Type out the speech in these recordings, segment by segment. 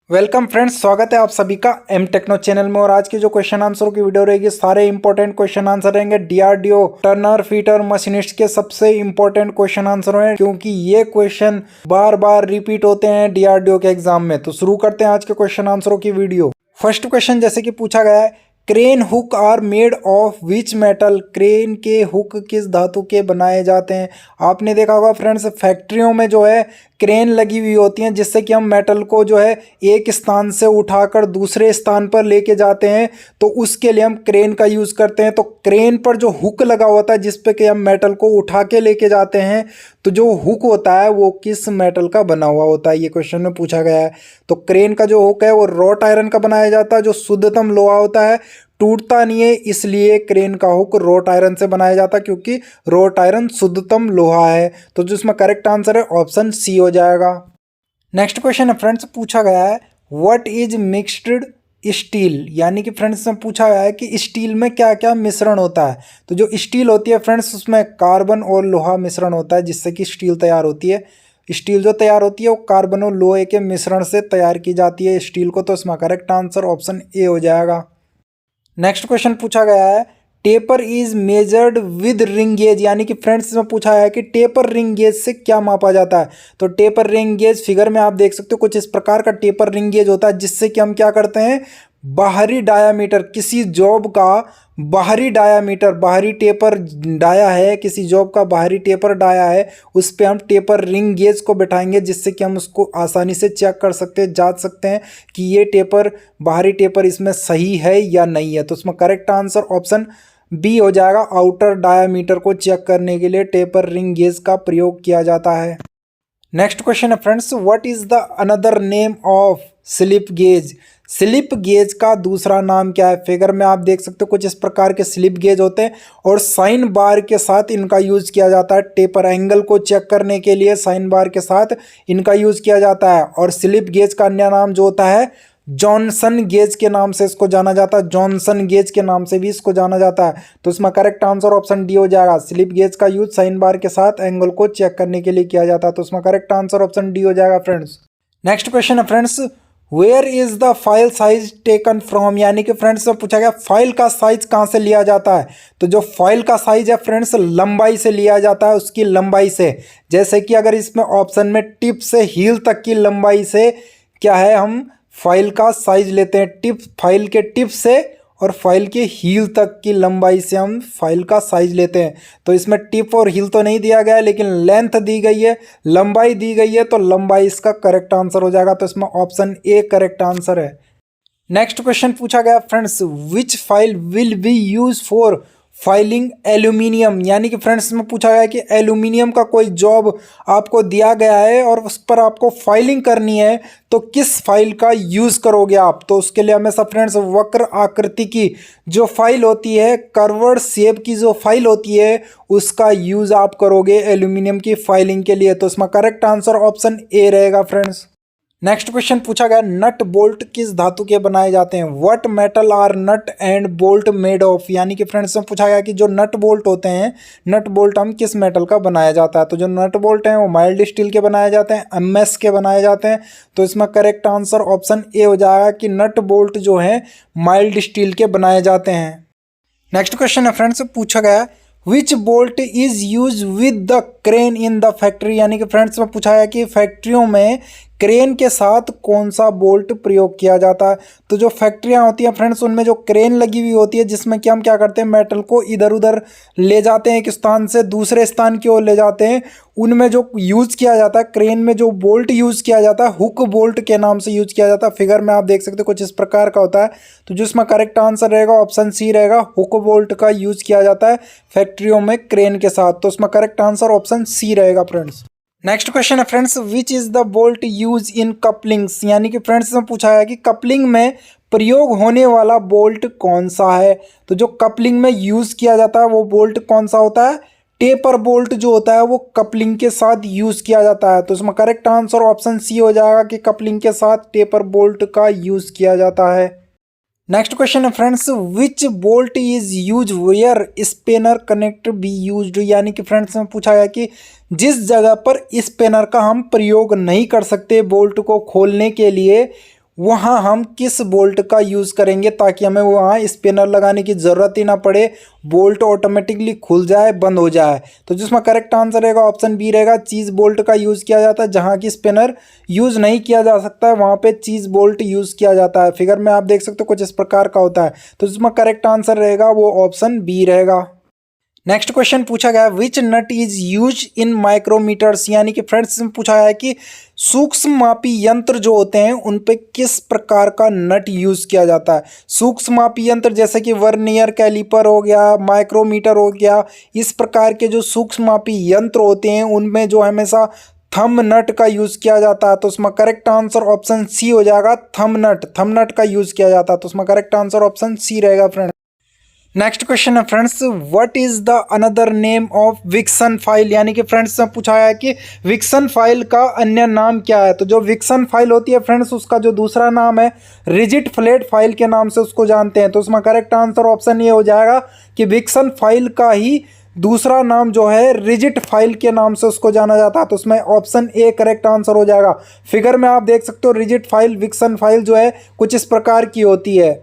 Welcome friends, स्वागत है आप सभी का एम टेक्नो चैनल में। और आज की जो क्वेश्चन आंसरों की वीडियो रहेगी, सारे इंपॉर्टेंट क्वेश्चन आंसर रहेंगे डीआरडीओ टर्नर फीटर मशीनिस्ट के सबसे इंपॉर्टेंट क्वेश्चन आंसर हैं, क्योंकि ये क्वेश्चन बार बार रिपीट होते हैं डीआरडीओ के एग्जाम में। तो शुरू करते हैं आज के क्वेश्चन आंसरों की वीडियो। फर्स्ट क्वेश्चन जैसे कि पूछा गया है, crane hook are made of which metal. Crane के हुक किस धातु के बनाए जाते हैं। आपने देखा होगा फ्रेंड्स, फैक्ट्रियों में जो है क्रेन लगी हुई होती हैं, जिससे कि हम मेटल को जो है एक स्थान से उठाकर दूसरे स्थान पर लेके जाते हैं, तो उसके लिए हम क्रेन का यूज़ करते हैं। तो क्रेन पर जो हुक लगा होता है जिस पे कि हम मेटल को उठा के लेके जाते हैं, तो जो हुक होता है वो किस मेटल का बना हुआ होता है, ये क्वेश्चन में पूछा गया है। तो क्रेन का जो हुक है वो रॉट आयरन का बनाया जाता है, जो शुद्धतम लोहा होता है, टूटता नहीं है, इसलिए क्रेन का हुक रॉट आयरन से बनाया जाता है, क्योंकि रॉट आयरन शुद्धतम लोहा है। तो जो इसमें करेक्ट आंसर है ऑप्शन सी हो जाएगा। नेक्स्ट क्वेश्चन है फ्रेंड्स, पूछा गया है व्हाट इज मिक्सड स्टील। यानी कि फ्रेंड्स में पूछा गया है कि स्टील में क्या क्या मिश्रण होता है। तो जो स्टील होती है फ्रेंड्स, उसमें कार्बन और लोहा मिश्रण होता है, जिससे कि स्टील तैयार होती है। स्टील जो तैयार होती है वो कार्बन और लोहे के मिश्रण से तैयार की जाती है स्टील को। तो इसमें करेक्ट आंसर ऑप्शन ए हो जाएगा। नेक्स्ट क्वेश्चन पूछा गया है taper is measured with ring gauge. यानी कि फ्रेंड्स इसमें पूछा है कि टेपर रिंग गेज से क्या मापा जाता है। तो टेपर रिंग गेज फिगर में आप देख सकते हो, कुछ इस प्रकार का टेपर रिंग गेज होता है, जिससे कि हम क्या करते हैं, बाहरी डायामीटर किसी जॉब का बाहरी डायामीटर, बाहरी टेपर डाया है, किसी जॉब का बाहरी टेपर डाया है, उस पे हम टेपर रिंग गेज को बैठाएंगे, जिससे कि हम उसको आसानी से चेक कर सकते हैं, जांच सकते हैं कि ये टेपर बाहरी टेपर इसमें सही है या नहीं है। तो उसमें करेक्ट आंसर ऑप्शन बी हो जाएगा। आउटर डायामीटर को चेक करने के लिए टेपर रिंग गेज का प्रयोग किया जाता है। नेक्स्ट क्वेश्चन है friends, what is the another name of slip gauge. Slip gauge का दूसरा नाम क्या है। फिगर में आप देख सकते हो कुछ इस प्रकार के स्लिप गेज होते हैं, और साइन बार के साथ इनका यूज किया जाता है। टेपर एंगल को चेक करने के लिए साइन बार के साथ इनका यूज किया जाता है। और स्लिप गेज का अन्य नाम जो होता है जॉनसन गेज के नाम से इसको जाना जाता है। जॉनसन गेज के नाम से भी इसको जाना जाता है। तो इसमें करेक्ट आंसर ऑप्शन डी हो जाएगा। स्लिप गेज का यूज साइन बार के साथ एंगल को चेक करने के लिए किया जाता है। तो इसमें करेक्ट आंसर ऑप्शन डी हो जाएगा फ्रेंड्स। नेक्स्ट क्वेश्चन है friends, where is the file size taken from. यानी कि फ्रेंड्स से पूछा गया फाइल का साइज कहाँ से लिया जाता है। तो जो फाइल का साइज है फ्रेंड्स, लंबाई से लिया जाता है, उसकी लंबाई से। जैसे कि अगर इसमें ऑप्शन में टिप से हील तक की लंबाई से क्या है, हम फाइल का साइज लेते हैं। टिप, फाइल के टिप से और फाइल के हील तक की लंबाई से हम फाइल का साइज लेते हैं। तो इसमें टिप और हील तो नहीं दिया गया है, लेकिन लेंथ दी गई है, लंबाई दी गई है, तो लंबाई इसका करेक्ट आंसर हो जाएगा। तो इसमें ऑप्शन ए करेक्ट आंसर है। नेक्स्ट क्वेश्चन पूछा गया friends, which file will be use for filing aluminium. यानी कि फ्रेंड्स में पूछा गया कि एल्यूमिनियम का कोई जॉब आपको दिया गया है और उस पर आपको फाइलिंग करनी है, तो किस फाइल का यूज़ करोगे आप। तो उसके लिए हमेशा फ्रेंड्स वक्र आकृति की जो फाइल होती है, कर्वर्ड शेप की जो फाइल होती है, उसका यूज़ आप करोगे एल्यूमिनियम की फाइलिंग के लिए। तो इसमें करेक्ट आंसर ऑप्शन ए रहेगा फ्रेंड्स। नेक्स्ट क्वेश्चन पूछा गया नट बोल्ट किस धातु के बनाए जाते हैं। What metal are nut and bolt made of. यानी कि फ्रेंड्स में पूछा गया कि जो नट बोल्ट होते हैं, नट बोल्ट हम किस मेटल का बनाया जाता है। तो जो नट बोल्ट हैं वो माइल्ड स्टील के बनाए जाते हैं, एमएस के बनाए जाते हैं। तो इसमें करेक्ट आंसर ऑप्शन ए हो जाएगा कि नट बोल्ट जो है माइल्ड स्टील के बनाए जाते हैं। नेक्स्ट क्वेश्चन है फ्रेंड्स, पूछा गया which bolt is use with the crane in the factory. यानी कि फ्रेंड्स में पूछा है कि फैक्ट्रियों में क्रेन के साथ कौन सा बोल्ट प्रयोग किया जाता है। तो जो फैक्ट्रियां होती हैं फ्रेंड्स, उनमें जो क्रेन लगी हुई होती है, जिसमें कि हम क्या करते हैं, मेटल को इधर उधर ले जाते हैं, एक स्थान से दूसरे स्थान की ओर ले जाते हैं। उनमें जो यूज़ किया जाता है, क्रेन में जो बोल्ट यूज़ किया जाता है, हुक बोल्ट के नाम से यूज़ किया जाता है। फिगर में आप देख सकते हो कुछ इस प्रकार का होता है। तो जिसमें करेक्ट आंसर रहेगा ऑप्शन सी रहेगा। हुक बोल्ट का यूज़ किया जाता है फैक्ट्रियों में क्रेन के साथ। तो उसमें करेक्ट आंसर ऑप्शन सी रहेगा फ्रेंड्स। नेक्स्ट क्वेश्चन है friends, which is the bolt use in couplings. यानी कि फ्रेंड्स में पूछा है कि कपलिंग में प्रयोग होने वाला बोल्ट कौन सा है। तो जो कपलिंग में यूज़ किया जाता है वो बोल्ट कौन सा होता है, टेपर बोल्ट जो होता है वो कपलिंग के साथ यूज़ किया जाता है। तो इसमें करेक्ट आंसर ऑप्शन सी हो जाएगा कि कपलिंग के साथ टेपर बोल्ट का यूज़ किया जाता है। नेक्स्ट क्वेश्चन है friends, which bolt is use where spanner connect be used. यानी कि फ्रेंड्स में पूछा गया कि जिस जगह पर स्पेनर का हम प्रयोग नहीं कर सकते बोल्ट को खोलने के लिए, वहाँ हम किस बोल्ट का यूज़ करेंगे ताकि हमें वहाँ स्पिनर लगाने की ज़रूरत ही ना पड़े, बोल्ट ऑटोमेटिकली खुल जाए, बंद हो जाए। तो जिसमें करेक्ट आंसर रहेगा ऑप्शन बी रहेगा, चीज़ बोल्ट का यूज़ किया जाता है। जहाँ की स्पिनर यूज़ नहीं किया जा सकता है वहाँ पे चीज़ बोल्ट यूज़ किया जाता है। फिगर में आप देख सकते हो कुछ इस प्रकार का होता है। तो जिसमें करेक्ट आंसर रहेगा वो ऑप्शन बी रहेगा। नेक्स्ट क्वेश्चन पूछा गया विच नट इज यूज इन माइक्रोमीटर्स, यानी कि फ्रेंड्स पूछा गया है कि सूक्ष्म मापी यंत्र जो होते हैं उन पे किस प्रकार का नट यूज किया जाता है। सूक्ष्म मापी यंत्र जैसे कि वर्नियर कैलिपर हो गया, माइक्रोमीटर हो गया, इस प्रकार के जो सूक्ष्म मापी यंत्र होते हैं उनमें जो हमेशा थंब नट का यूज किया जाता है। तो उसमें करेक्ट आंसर ऑप्शन सी हो जाएगा, थंब नट का यूज किया जाता है। तो उसमें करेक्ट आंसर ऑप्शन सी रहेगा फ्रेंड्स। नेक्स्ट क्वेश्चन है friends, what is the another name of vixen file, यानी कि फ्रेंड्स से पूछा है कि विक्सन फाइल का अन्य नाम क्या है। तो जो विक्सन फाइल होती है फ्रेंड्स उसका जो दूसरा नाम है रिजिड फ्लैट फाइल के नाम से उसको जानते हैं। तो उसमें करेक्ट आंसर ऑप्शन ये हो जाएगा कि विक्सन फाइल का ही दूसरा नाम जो है रिजिड फाइल के नाम से उसको जाना जाता है। तो उसमें ऑप्शन ए करेक्ट आंसर हो जाएगा। फिगर में आप देख सकते हो रिजिड फाइल, विक्सन फाइल जो है कुछ इस प्रकार की होती है।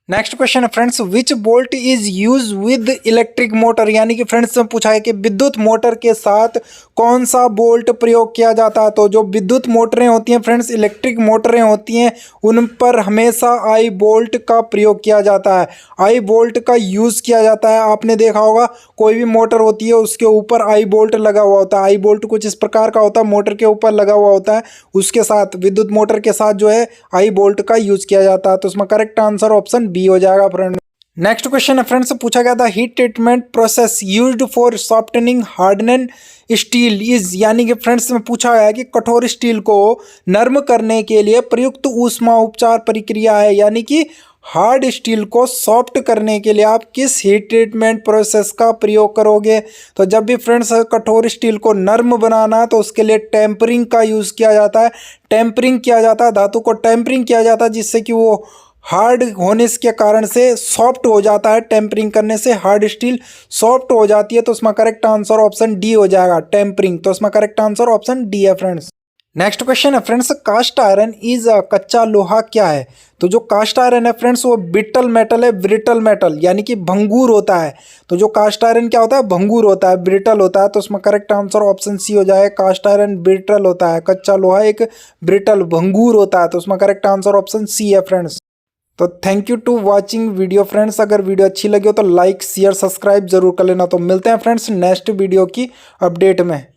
नेक्स्ट क्वेश्चन है friends, which bolt is use with electric motor, यानी कि फ्रेंड्स में पूछा है कि विद्युत मोटर के साथ कौन सा बोल्ट प्रयोग किया जाता है। तो जो विद्युत मोटरें होती हैं फ्रेंड्स, इलेक्ट्रिक मोटरें होती हैं, उन पर हमेशा आई बोल्ट का प्रयोग किया जाता है, आई बोल्ट का यूज़ किया जाता है। आपने देखा होगा कोई भी मोटर होती है उसके ऊपर आई बोल्ट लगा हुआ होता है। आई बोल्ट कुछ इस प्रकार का होता है, मोटर के ऊपर लगा हुआ होता है, उसके साथ विद्युत मोटर के साथ जो है आई बोल्ट का यूज़ किया जाता है। तो उसमें करेक्ट आंसर ऑप्शन बी हो जाएगा फ्रेंड। नेक्स्ट क्वेश्चन है फ्रेंड्स, पूछा गया था heat treatment process used for softening hardened steel is, यानी कि फ्रेंड्स में पूछा गया है कि कठोर स्टील को नर्म करने के लिए प्रयुक्त ऊष्मा उपचार प्रक्रिया है, यानी कि हार्ड स्टील को सॉफ्ट करने के लिए आप किस हीट ट्रीटमेंट प्रोसेस का प्रयोग करोगे। तो जब भी फ्रेंड्स कठोर स्टील को नर्म बनाना है तो उसके लिए टेम्परिंग का यूज़ किया जाता है। टेम्परिंग किया जाता है, धातु को टेम्परिंग किया जाता है जिससे कि वो हार्ड होने के कारण से सॉफ्ट हो जाता है। टेम्परिंग करने से हार्ड स्टील सॉफ्ट हो जाती है। तो उसमें करेक्ट आंसर ऑप्शन डी हो जाएगा, टेम्परिंग। तो उसमें करेक्ट आंसर ऑप्शन डी है फ्रेंड्स। नेक्स्ट क्वेश्चन है फ्रेंड्स, कास्ट आयरन इज कच्चा लोहा क्या है। तो जो कास्ट आयरन है फ्रेंड्स वो ब्रिटल मेटल है, ब्रिटल मेटल यानी कि भंगूर होता है। तो जो कास्ट आयरन क्या होता है, भंगूर होता है, ब्रिटल होता है। तो उसमें करेक्ट आंसर ऑप्शन सी हो जाए, कास्ट आयरन ब्रिटल होता है, कच्चा लोहा एक ब्रिटल भंगूर होता है। तो उसमें करेक्ट आंसर ऑप्शन सी है फ्रेंड्स। तो thank you to watching video friends. अगर वीडियो अच्छी लगी हो तो लाइक शेयर सब्सक्राइब जरूर कर लेना। तो मिलते हैं फ्रेंड्स नेक्स्ट वीडियो की अपडेट में।